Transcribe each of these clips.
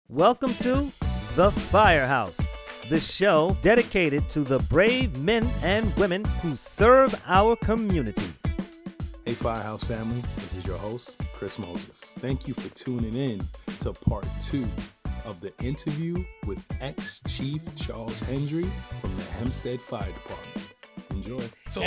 Welcome to the Firehouse, the show dedicated to the brave men and women who serve our community. Hey Firehouse family, this is your host, Chris Moses. Thank you for tuning in to part 2 of the interview with ex-Chief Charles Hendry from the Hempstead Fire Department. Enjoy. So,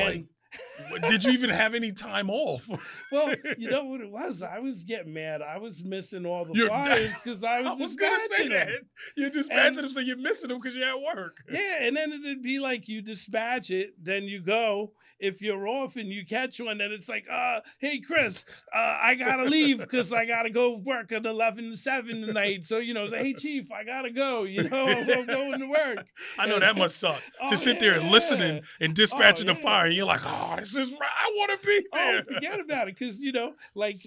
did you even have any time off? Well, you know what it was? I was getting mad. I was missing all the fires because I was gonna say that. them. You're dispatching them, so you're missing them because you're at work. Yeah, and then it'd be like you dispatch it, then you go. If you're off and you catch one, then it's like, hey, Chris, I got to leave because I got to go work at 11 to 7 tonight. So, say, hey, Chief, I got to go. I'm going to work. I know that must suck to sit there and listening and dispatching the fire. And you're like, this is right. I want to be there. Forget about it. Because, like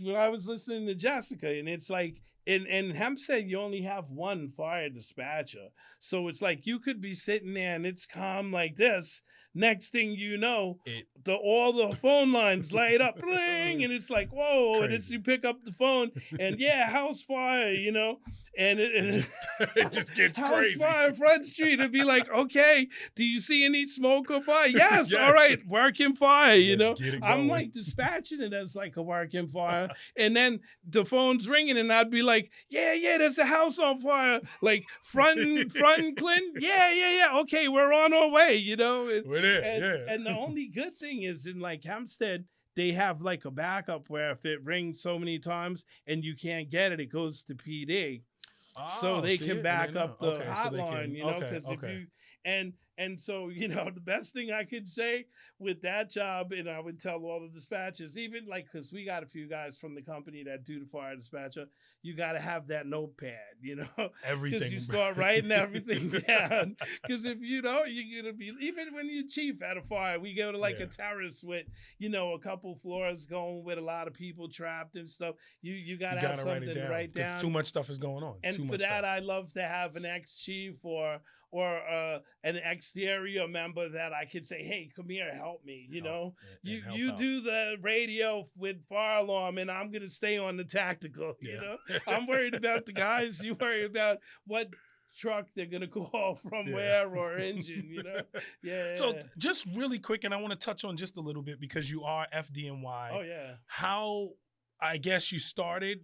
when I was listening to Jessica, and it's like, in Hempstead, you only have one fire dispatcher. So it's like you could be sitting there and it's calm like this. Next thing you know, all the phone lines light up, bling, and it's like, whoa, Crazy. and it's you pick up the phone, and house fire, and it just gets house crazy. Fire, Front Street, it'd be like, okay, do you see any smoke or fire? Yes, all right, working fire, I'm like dispatching it as like a working fire, and then the phone's ringing, and I'd be like, yeah, there's a house on fire, like front and Clinton, yeah, okay, we're on our way, We're there, and the only good thing is in like Hempstead, they have like a backup where if it rings so many times and you can't get it, it goes to PD. So they can back up the hotline, because if you and so the best thing I could say with that job, and I would tell all the dispatchers, even like because we got a few guys from the company that do the fire dispatcher, you got to have that notepad, everything. Because you start writing everything down. Because if you don't, you're gonna be even when you're chief at a fire, we go to like a terrace with a couple floors going with a lot of people trapped and stuff. You gotta have something to write down. Too much stuff is going on. And for that, I love to have an ex-chief or an exterior member that I could say, hey, come here, help me. You do the radio with fire alarm, and I'm gonna stay on the tactical. I'm worried about the guys. You worry about what truck they're gonna call from where or engine. So just really quick, and I want to touch on just a little bit because you are FDNY. Oh yeah. How I guess you started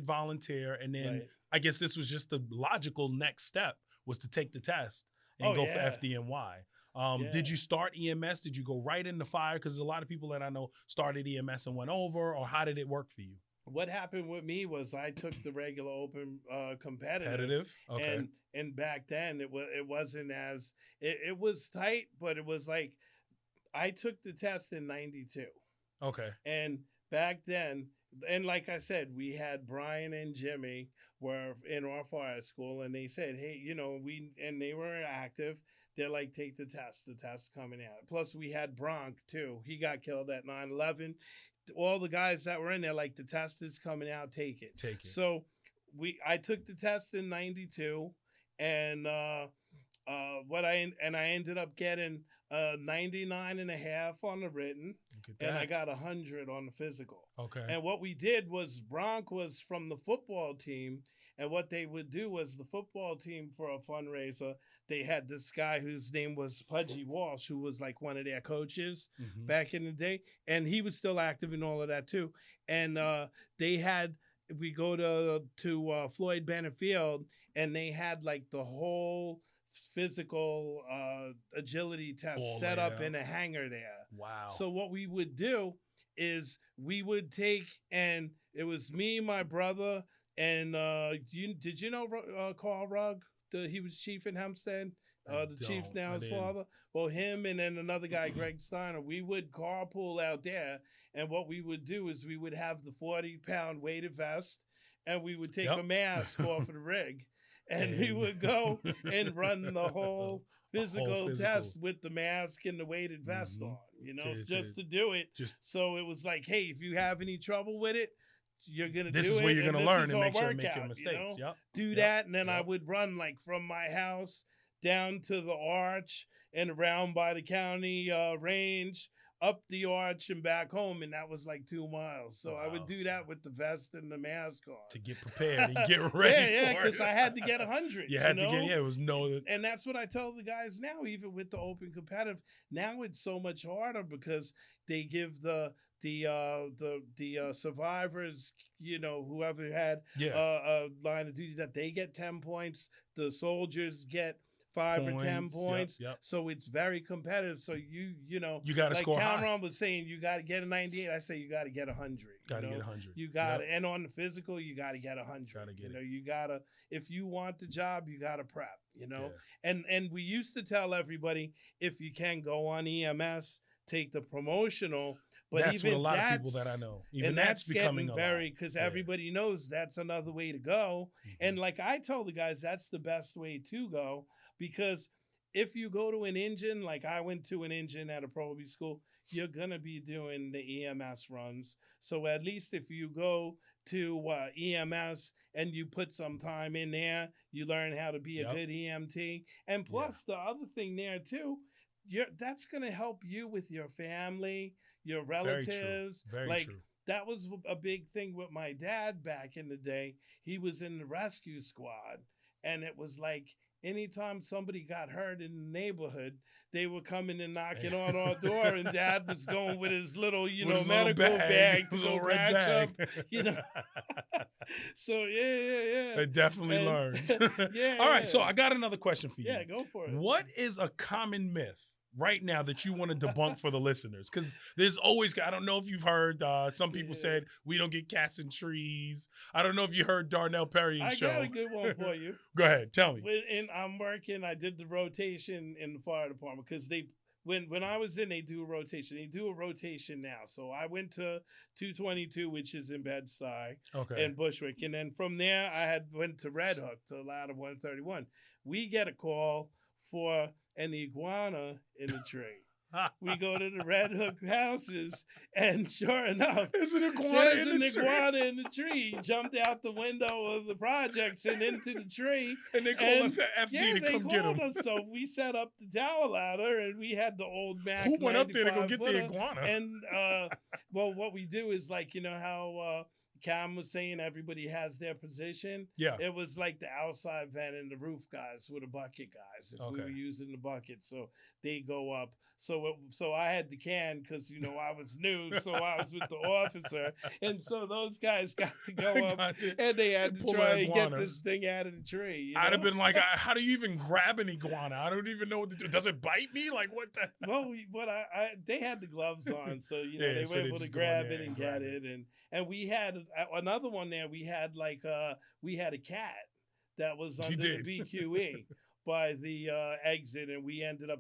volunteer, and then I guess this was just the logical next step was to take the test and go for FDNY. Did you start EMS? Did you go right into fire? Because there's a lot of people that I know started EMS and went over, or how did it work for you? What happened with me was I took the regular open competitive. Okay. And back then it wasn't as it was tight, but it was like I took the test in 92. Okay. And back then, and like I said, we had Brian and Jimmy were in our fire school, and they said, hey, they were active. They're like, take the test. The test's coming out. Plus, we had Bronk, too. He got killed at 9/11. All the guys that were in there, like, the test is coming out, take it. Take it. So I took the test in 92, and I ended up getting 99.5 on the written, and I got 100 on the physical. Okay. And what we did was Bronk was from the football team, and what they would do was the football team for a fundraiser, they had this guy whose name was Pudgy Walsh, who was like one of their coaches back in the day, and he was still active in all of that too. And we go to Floyd Bennett Field, and they had like the whole physical agility test set up in a hangar there. Wow. So what we would do is we would take, and it was me, my brother, and did you know Carl Rugg? He was chief in Hempstead. The chief now, his father. Well, him and then another guy, Greg Steiner, we would carpool out there, and what we would do is we would have the 40-pound weighted vest, and we would take a mask off of the rig. And we would go and run the whole physical test with the mask and the weighted vest on, just to do it. So it was like, hey, if you have any trouble with it, you're going to do it. This is where you're going to learn and make sure you workout, make your mistakes. Do that, and then I would run like from my house down to the arch and around by the county range up the arch and back home, and that was like 2 miles. So I would do so that with the vest and the mask on to get prepared and get ready yeah, for it. because I had to get 100. You had to get, it was no. And that's what I tell the guys now, even with the open competitive. Now it's so much harder because they give the survivors, whoever had a line of duty, that they get 10 points. The soldiers get 5 or 10 points. Yep. So it's very competitive. So you got to like score high. Cameron was saying, you got to get a 98. I say you got to get 100. Got to get 100. You got to, and on the physical, you got to get 100. Got to get it. You got to, if you want the job, you got to prep. And we used to tell everybody, if you can go on EMS, take the promotional. But that's even what a lot of people that I know. Even and that's becoming very, because everybody knows that's another way to go. Mm-hmm. And like I told the guys, that's the best way to go, because if you go to an engine, like I went to an engine at a probie school, you're going to be doing the EMS runs. So at least if you go to EMS and you put some time in there, you learn how to be a good EMT. And plus the other thing there too, that's going to help you with your family, your relatives. Very true. That was a big thing with my dad back in the day. He was in the rescue squad, and it was like anytime somebody got hurt in the neighborhood, they were coming and knocking on our door, and Dad was going with his little, medical bag, his little red bag. So yeah. I definitely learned. All right, so I got another question for you. Yeah, go for it. What is a common myth right now that you want to debunk for the listeners? Because there's always, I don't know if you've heard, some people said we don't get cats in trees. I don't know if you heard Darnell Perry's show. I got a good one for you. Go ahead, tell me. I did the rotation in the fire department, because when I was in, they do a rotation. They do a rotation now. So I went to 222, which is in Bed-Stuy and Bushwick. And then from there, I went to Red Hook, to Ladder 131. We get a call for an iguana in the tree. We go to the Red Hook houses, and sure enough, there's an iguana in the tree. He jumped out the window of the projects and into the tree. And they called FD to come get him. So we set up the tower ladder, and we had the old Mac. Who went up there to go get the iguana? And well, what we do is, like, how Cam was saying, everybody has their position. Yeah. It was like the outside vent and the roof guys were the bucket guys. If we were using the bucket, so they go up. So I had the can, because I was new, so I was with the officer, and so those guys got to go up, and they had to try and get this thing out of the tree. I'd have been like, how do you even grab an iguana? I don't even know what to do. Does it bite me? Like, what the? Well, they had the gloves on, so they were able to grab it and get it, and we had another one there. We had we had a cat that was under the BQE. By the exit, and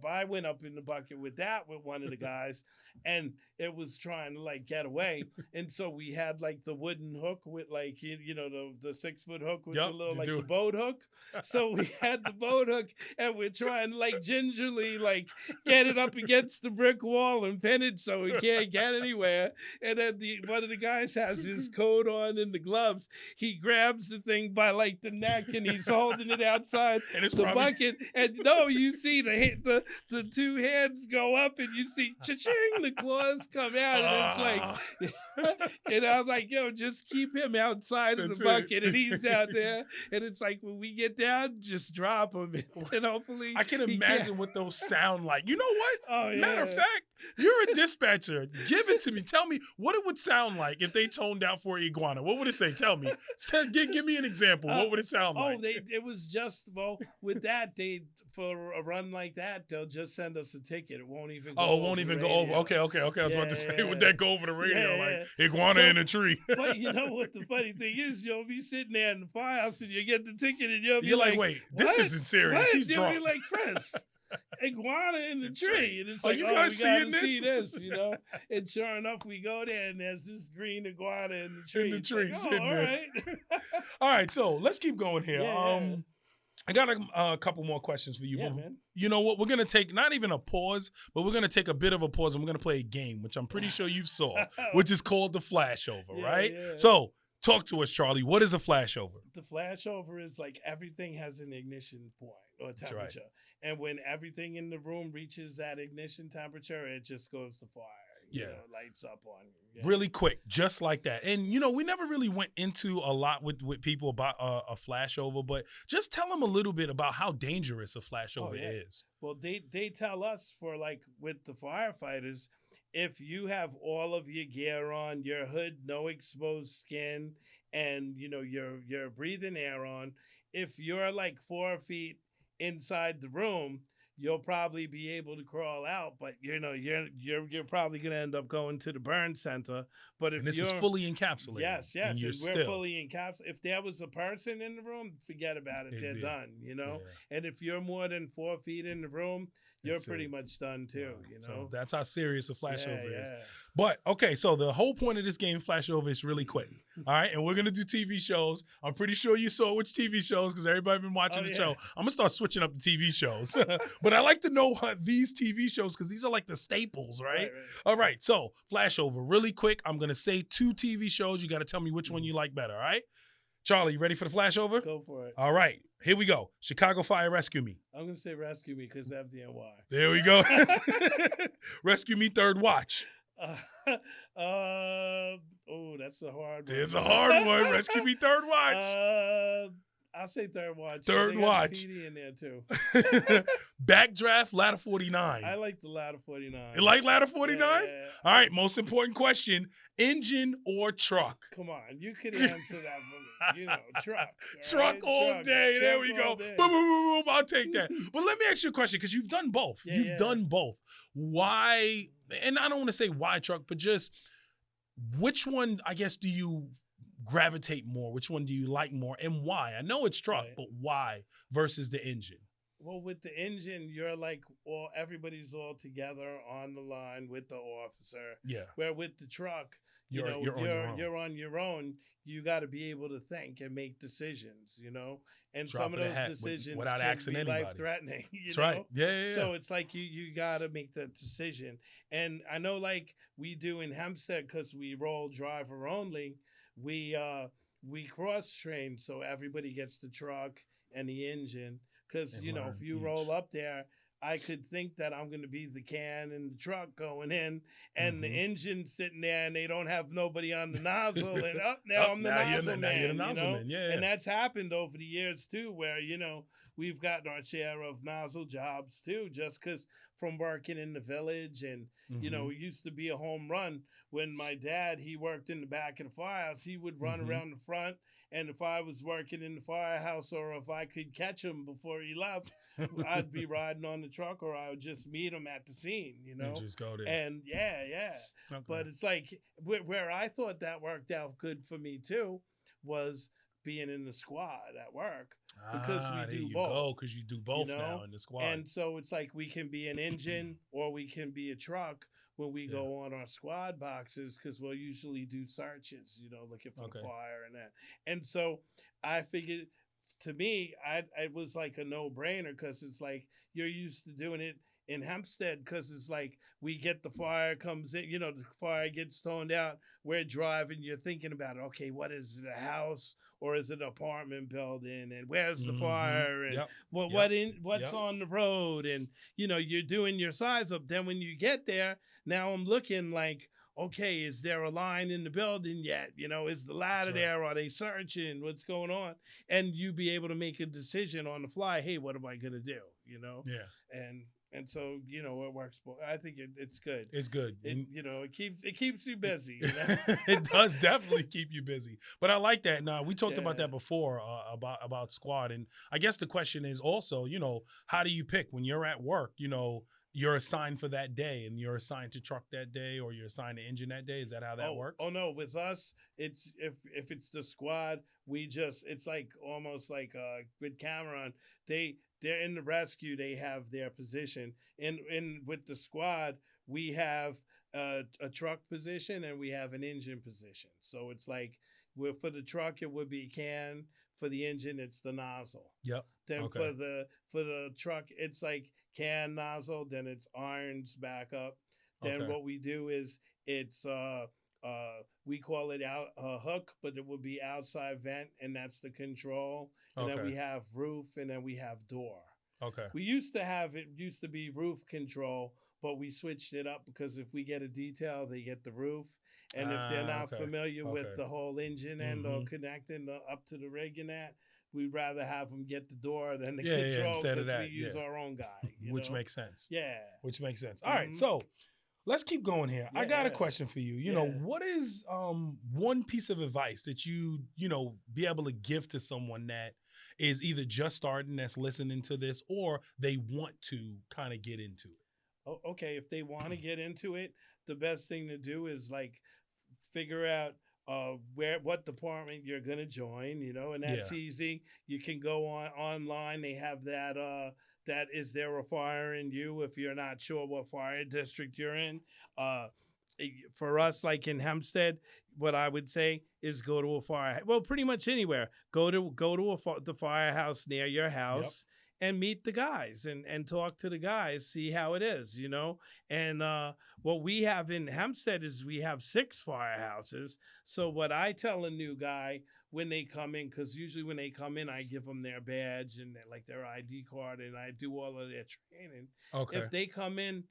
I went up in the bucket with one of the guys, and it was trying to get away, and so we had the wooden hook with the 6-foot hook with the little the boat hook. So we had the boat hook, and we're trying to gingerly get it up against the brick wall and pin it so we can't get anywhere. And then one of the guys has his coat on and the gloves. He grabs the thing by the neck, and he's holding it outside the bucket. And you see the two hands go up, and you see cha-ching, the claws come out, and it's and I was like, yo, just keep him outside of the bucket, and he's out there, and it's when we get down, just drop him, and hopefully I can imagine what those sound like. You know what? Oh, yeah. Matter of fact, you're a dispatcher. Give it to me. Tell me what it would sound like if they toned out for iguana. What would it say? Tell me. Give me an example. What would it sound like? It was just, with that, for a run like that, they'll just send us a ticket. It won't even go over. Oh, it won't even go over. Okay. I was about to say, would that go over the radio? Iguana in a tree. But you know what the funny thing is? You'll be sitting there in the firehouse, and you get the ticket, and you'll be like, wait, this isn't serious. He's drunk. You'll be like, Chris, iguana in the tree. And it's are you guys seeing this? See this, And sure enough, we go there, and there's this green iguana in the tree. In the tree, sitting all there. Right. All right, so let's keep going here. Yeah. I got a couple more questions for you. Yeah, but man. You know what? We're going to take not even a pause, but we're going to take a bit of a pause, and we're going to play a game, which I'm pretty sure you saw, which is called the flashover, right? Yeah. So talk to us, Charlie. What is a flashover? The flashover is everything has an ignition point or temperature. Right. And when everything in the room reaches that ignition temperature, it just goes to fire. lights up on you. Yeah. Really quick, just like that. And, we never really went into a lot with people about a flashover, but just tell them a little bit about how dangerous a flashover is. Well, they tell us for like with the firefighters, if you have all of your gear on, your hood, no exposed skin, and, you're breathing air on, if you're like 4 feet inside the room, you'll probably be able to crawl out, but you're probably going to end up going to the burn center. But if this is fully encapsulated, yes, and we're fully encapsulated. If there was a person in the room, forget about it. They're done. Yeah. And if you're more than 4 feet in the room, you're pretty much done too. So that's how serious a flashover is. Yeah. But okay, so the whole point of this game, flashover, is really quick. All right, and we're gonna do TV shows. I'm pretty sure you saw which TV shows because everybody been watching the show. I'm gonna start switching up the TV shows, but I like to know these TV shows because these are like the staples, right? All right, so flashover, really quick. I'm gonna say 2 TV shows. You got to tell me which one you like better. All right, Charlie, you ready for the flashover? Go for it. All right, here we go. Chicago Fire, Rescue Me. I'm gonna say Rescue Me because FDNY. There we go. Rescue Me, Third Watch. That's a hard one. It's a hard one. Rescue Me, Third Watch. I'll say Third Watch. Third Watch. PD in there too. Backdraft, Ladder 49. I like the Ladder 49. You like Ladder 49? Yeah. All right, most important question. Engine or truck? Come on, you could answer that for me. Truck. Truck all day. There we go. Boom, boom, boom, boom. I'll take that. But let me ask you a question because you've done both. You've done both. Why, and I don't want to say why truck, but just which one, I guess, do you gravitate more? Which one do you like more and why? I know it's truck, but why versus the engine? Well, with the engine, you're like, everybody's all together on the line with the officer. Yeah. Where with the truck, you're on your own. You got to be able to think and make decisions, and some of those decisions without can asking be anybody. Life-threatening. That's right. Yeah. So it's like you got to make that decision. And I know, like we do in Hempstead, because we roll driver only. We cross train so everybody gets the truck and the engine. Because if you roll up there, I could think that I'm going to be the can and the truck going in, and the engine sitting there, and they don't have nobody on the nozzle, and I'm the nozzle man. You're the nozzle man. Yeah. And that's happened over the years too, where we've gotten our share of nozzle jobs too, just because from working in the village, and it used to be a home run when my dad, he worked in the back of the firehouse. He would run around the front. And if I was working in the firehouse, or if I could catch him before he left, I'd be riding on the truck, or I would just meet him at the scene, You just go there. And Okay. But it's like where I thought that worked out good for me too was being in the squad at work, because we do both. Because you do both now in the squad. And so it's like we can be an engine or we can be a truck when we go on our squad boxes, because we'll usually do searches, looking for fire and that. And so I figured, to me, it was like a no-brainer, because it's like you're used to doing it in Hempstead, because it's like we get the fire comes in, the fire gets toned out, we're driving, you're thinking about it, okay, what is it, a house or is it an apartment building, and where's the fire, and what's on the road, and you're doing your size up. Then when you get there, now I'm looking like, okay, is there a line in the building yet? Is the ladder there? Are they searching? What's going on? And you be able to make a decision on the fly. Hey, what am I going to do? Yeah. And so, it works. I think it's good. It's good. It keeps you busy. It does definitely keep you busy. But I like that. Now, we talked about that before, about squad. And I guess the question is also, how do you pick when you're at work, you're assigned for that day, and you're assigned to truck that day, or you're assigned to engine that day? Is that how that works? Oh no, with us, it's if it's the squad, it's like almost like with Cameron, they're in the rescue, they have their position. And with the squad, we have a truck position and we have an engine position. So it's like, for the truck, it would be can. For the engine, it's the nozzle. Yep. Then for the truck, it's like can, nozzle, then it's irons back up. Then what we do is it's we call it out a hook, but it would be outside vent, and that's the control. And then we have roof, and then we have door. Okay. It used to be roof control, but we switched it up because if we get a detail, they get the roof. And if they're not familiar with the whole engine end or connecting up to the rig and that, we'd rather have them get the door than the control because we use our own guy. Which makes sense. Yeah. Which makes sense. All right, so let's keep going here. I got a question for you. You know, what is one piece of advice that you be able to give to someone that is either just starting, that's listening to this, or they want to kind of get into it? Oh, okay, if they want to get into it, the best thing to do is like figure out what department you're gonna join, and that's easy. You can go online. They have that that is there a fire in you if you're not sure what fire district you're in. For us, like in Hempstead, what I would say is go to a fire. Well, pretty much anywhere. Go to the firehouse near your house. Yep. And meet the guys and talk to the guys, see how it is, And what we have in Hempstead is we have 6 firehouses. So what I tell a new guy when they come in, because usually when they come in, I give them their badge and their ID card, and I do all of their training. Okay. If they come in,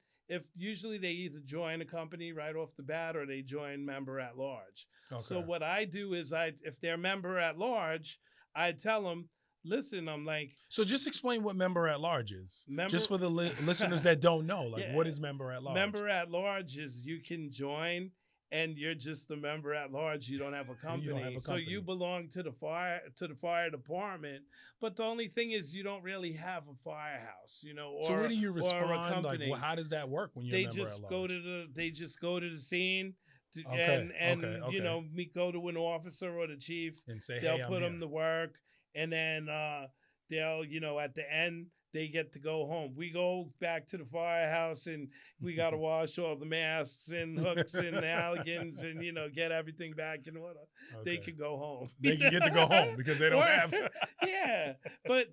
usually they either join a company right off the bat or they join member at large. Okay. So what I do is if they're member at large, I tell them, listen, I'm like... So just explain what member at large is. Just for the listeners that don't know. What is member at large? Member at large is you can join and you're just a member at large. You don't have a company. So you belong to the fire department. But the only thing is you don't really have a firehouse, So where do you respond? How does that work when you're a member at large? They just go to the scene. And we go to an officer or the chief. And say, they'll put them to work. And then they'll, at the end, they get to go home. We go back to the firehouse and we got to wash all the masks and hooks and allergens and, get everything back in order. Okay. They can go home. They can get to go home because they don't have. Yeah. But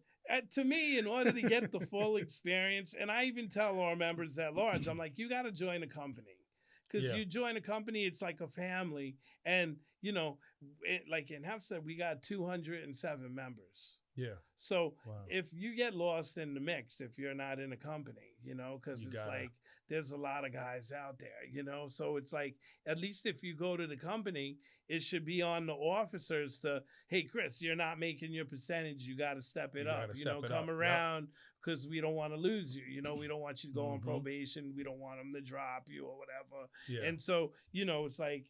to me, in order to get the full experience, and I even tell our members at large, I'm like, you got to join a company. Because you join a company, it's like a family. And, like in Hempstead, we got 207 members. Yeah. So if you get lost in the mix, if you're not in a company, because there's a lot of guys out there, so it's like, at least if you go to the company, it should be on the officers to, hey, Chris, you're not making your percentage. You got to step it up, come around because we don't want to lose you. We don't want you to go on probation. We don't want them to drop you or whatever. Yeah. And so, it's like,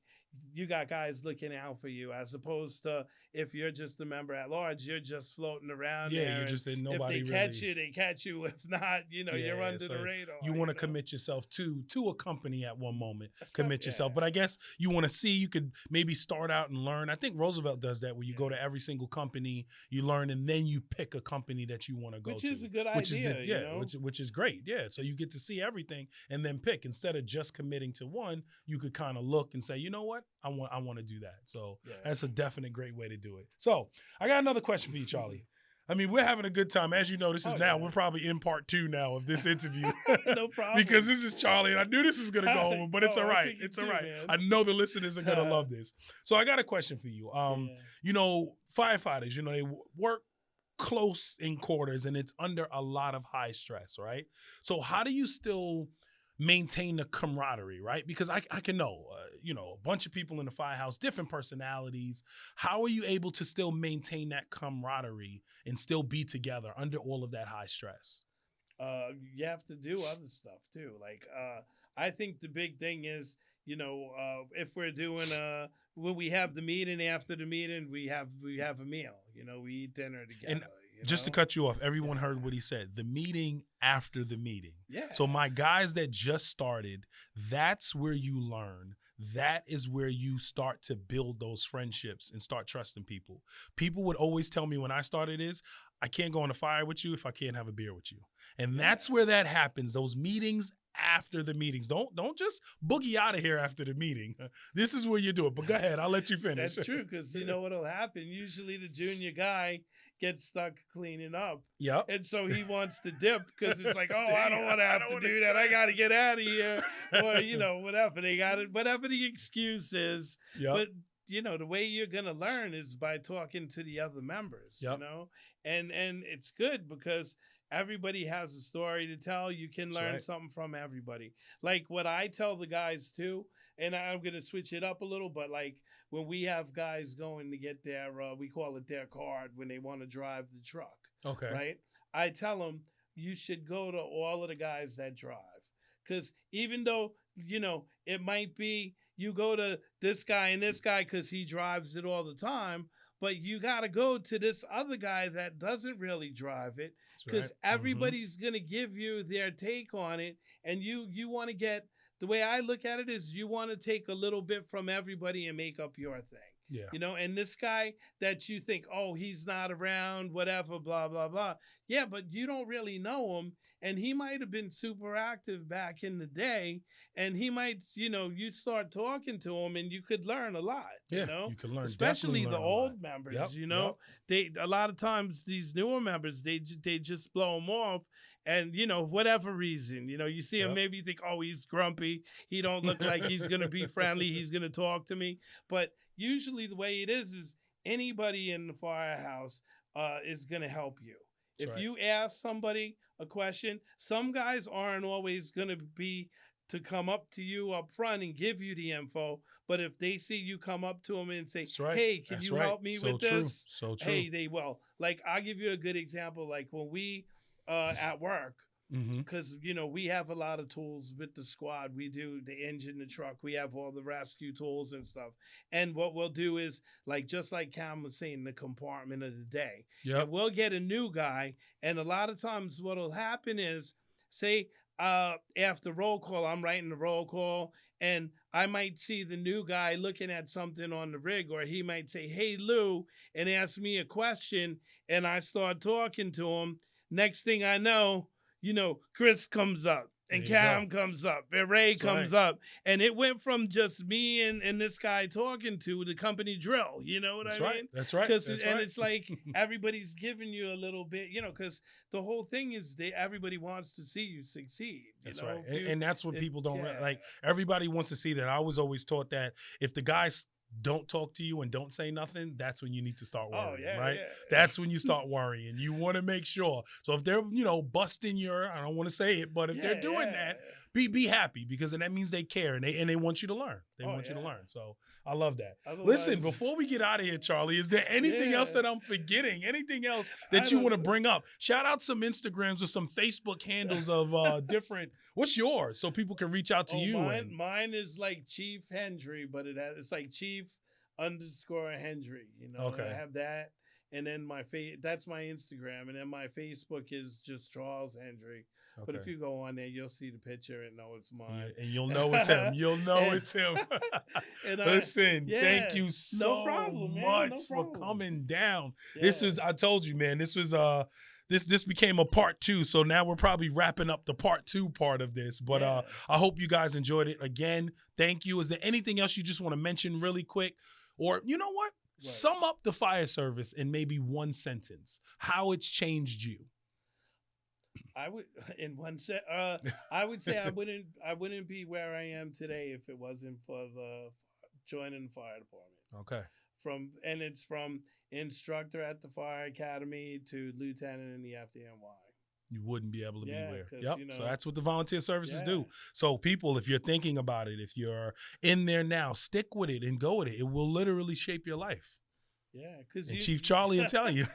you got guys looking out for you as opposed to if you're just a member at large, you're just floating around. Yeah, you're just in nobody. If they catch you, they catch you. If not, you're under the radar. You want to commit yourself to a company at one moment. Commit yourself. But I guess you want to see, you could maybe start out and learn. I think Roosevelt does that where you go to every single company, you learn, and then you pick a company that you want to go to. Which is a good idea. Which is great. Yeah. So you get to see everything and then pick. Instead of just committing to one, you could kind of look and say, you know what? I want to do that. So that's a definite great way to do it. So I got another question for you, Charlie. I mean, we're having a good time. As you know, this is we're probably in part 2 now of this interview. No problem. Because this is Charlie, and I knew this was going to go over, but it's all right. It's all right. Man. I know the listeners are going to love this. So I got a question for you. Firefighters, they work close in quarters, and it's under a lot of high stress, right? So how do you still maintain the camaraderie, right? Because I can know, a bunch of people in the firehouse, different personalities. How are you able to still maintain that camaraderie and still be together under all of that high stress? You have to do other stuff too. Like, I think the big thing is, if we're doing when we have the meeting, after the meeting, we have a meal, we eat dinner together. And just to cut you off, everyone heard what he said, the meeting after the meeting. Yeah. So my guys that just started, that's where you learn. That is where you start to build those friendships and start trusting people. People would always tell me when I started I can't go on a fire with you if I can't have a beer with you. And that's where that happens. Those meetings after the meetings. Don't just boogie out of here after the meeting. This is where you do it. But go ahead. I'll let you finish. That's true, because you know what'll happen. Usually the junior guy gets stuck cleaning up. Yep. And so he wants to dip because it's like, I don't want to have to do that. I got to get out of here. Or, whatever. They got it. Whatever the excuse is. Yep. But the way you're going to learn is by talking to the other members, Yep. and it's good because everybody has a story to tell. You can That's learn right. something from everybody. Like what I tell the guys too, and I'm going to switch it up a little, but like when we have guys going to get their, we call it their card when they want to drive the truck. Okay. Right. I tell them you should go to all of the guys that drive. Because even though, it might be you go to this guy and this guy because he drives it all the time, but you got to go to this other guy that doesn't really drive it because everybody's going to give you their take on it. And you want to get, the way I look at it is you want to take a little bit from everybody and make up your thing. Yeah. And this guy that you think, oh, he's not around, whatever, blah, blah, blah. Yeah, but you don't really know him. And he might have been super active back in the day. And he might, you start talking to him and you could learn a lot, Yeah, you could learn. Especially Definitely the learn a old lot. members, Yep. They, a lot of times these newer members, they just blow them off. And, whatever reason, you see him, maybe you think, oh, he's grumpy. He don't look like he's going to be friendly. He's going to talk to me. But usually the way it is anybody in the firehouse is going to help you. That's if right. you ask somebody a question, some guys aren't always going to be to come up to you up front and give you the info. But if they see you come up to them and say, right. hey, can That's you right. help me So with true. this? So true. Hey, they will. Like, I'll give you a good example. Like when we at work, because we have a lot of tools with the squad. We do the engine, the truck. We have all the rescue tools and stuff. And what we'll do is, like, just like Cam was saying, the compartment of the day. Yep. And we'll get a new guy, and a lot of times what'll happen is, say after roll call, I'm writing the roll call, and I might see the new guy looking at something on the rig, or he might say, hey, Lou, and ask me a question, and I start talking to him. Next thing I know, Chris comes up and Cam comes up and Ray comes up. And it went from just me and this guy talking to the company drill. You know what I mean? That's right. And it's like everybody's giving you a little bit, because the whole thing is everybody wants to see you succeed. That's right. And that's what people don't like. Everybody wants to see that. I was always taught that if the guys don't talk to you and don't say nothing, that's when you need to start worrying, right? Yeah. That's when you start worrying. You want to make sure. So if they're, busting your, I don't want to say it, but if they're doing that, be happy, because that means they care and they want you to learn. They want you to learn. So I love that. Listen, before we get out of here, Charlie, is there anything else that I'm forgetting? Anything else that you want to bring up? Shout out some Instagrams or some Facebook handles of different. What's yours so people can reach out to you? Mine is like Chief Hendry, but it's like Chief_Hendry. Okay. I have that, and then that's my Instagram, and then my Facebook is just Charles Hendry. Okay. But if you go on there, you'll see the picture and know it's mine. And you'll know it's him. You'll know it's him. Listen, thank you so much for coming down. Yeah. I told you, man, this was this became a part 2. So now we're probably wrapping up the part 2 part of this. But I hope you guys enjoyed it. Again, thank you. Is there anything else you just want to mention really quick? Or you know what? Right. Sum up the fire service in maybe one sentence. How it's changed you. I would, in one set, I would say I wouldn't be where I am today if it wasn't for the joining the fire department. Okay. It's from instructor at the fire academy to lieutenant in the FDNY. You wouldn't be able to be where. Yep. So that's what the volunteer services do. So people, if you're thinking about it, if you're in there now, stick with it and go with it. It will literally shape your life. Yeah. Because Chief Charlie will tell you.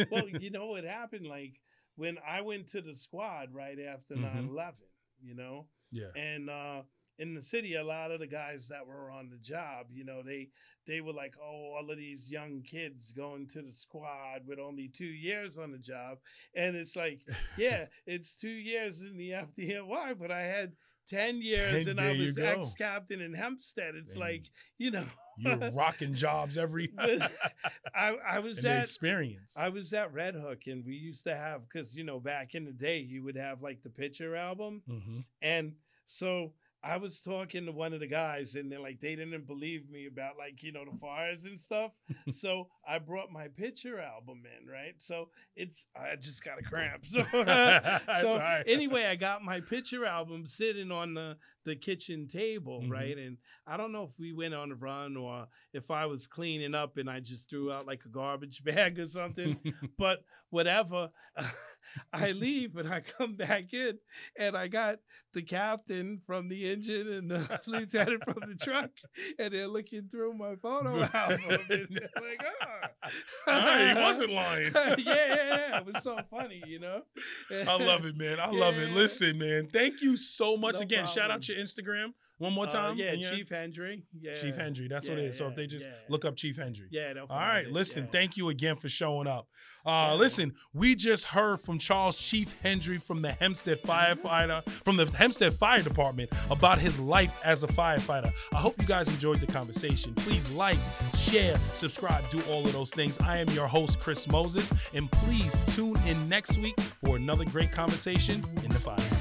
Well, you know what happened? Like, when I went to the squad right after 9/11, Yeah. And in the city, a lot of the guys that were on the job, they were like, oh, all of these young kids going to the squad with only 2 years on the job. And it's like, yeah, it's 2 years in the FDNY, but I had 10 years and I was ex-captain in Hempstead. It's like, You're rocking jobs every. I was at experience. I was at Red Hook, and we used to have, because back in the day you would have like the picture album, and so I was talking to one of the guys, and they didn't believe me about the fires and stuff. So I brought my picture album in, right? So I just got a cramp. So, right. Anyway, I got my picture album sitting on the kitchen table, right? And I don't know if we went on a run or if I was cleaning up and I just threw out like a garbage bag or something, but whatever. I leave and I come back in and I got the captain from the engine and the lieutenant from the truck, and they're looking through my photo album and they're like, he wasn't lying. Yeah. It was so funny, I love it, man. I love it. Listen, man, thank you so much No again. problem. Shout out your Instagram one more time. Chief Hendry. Yeah. Chief Hendry, that's what it is. So if they just look up Chief Hendry. Yeah. All right, listen, thank you again for showing up. Listen, we just heard from Charles Chief Hendry from the Hempstead Fire Department about his life as a firefighter. I hope you guys enjoyed the conversation. Please like, share, subscribe, do all of those things. I am your host, Chris Moses, and please tune in next week for another great conversation in the Firehouse.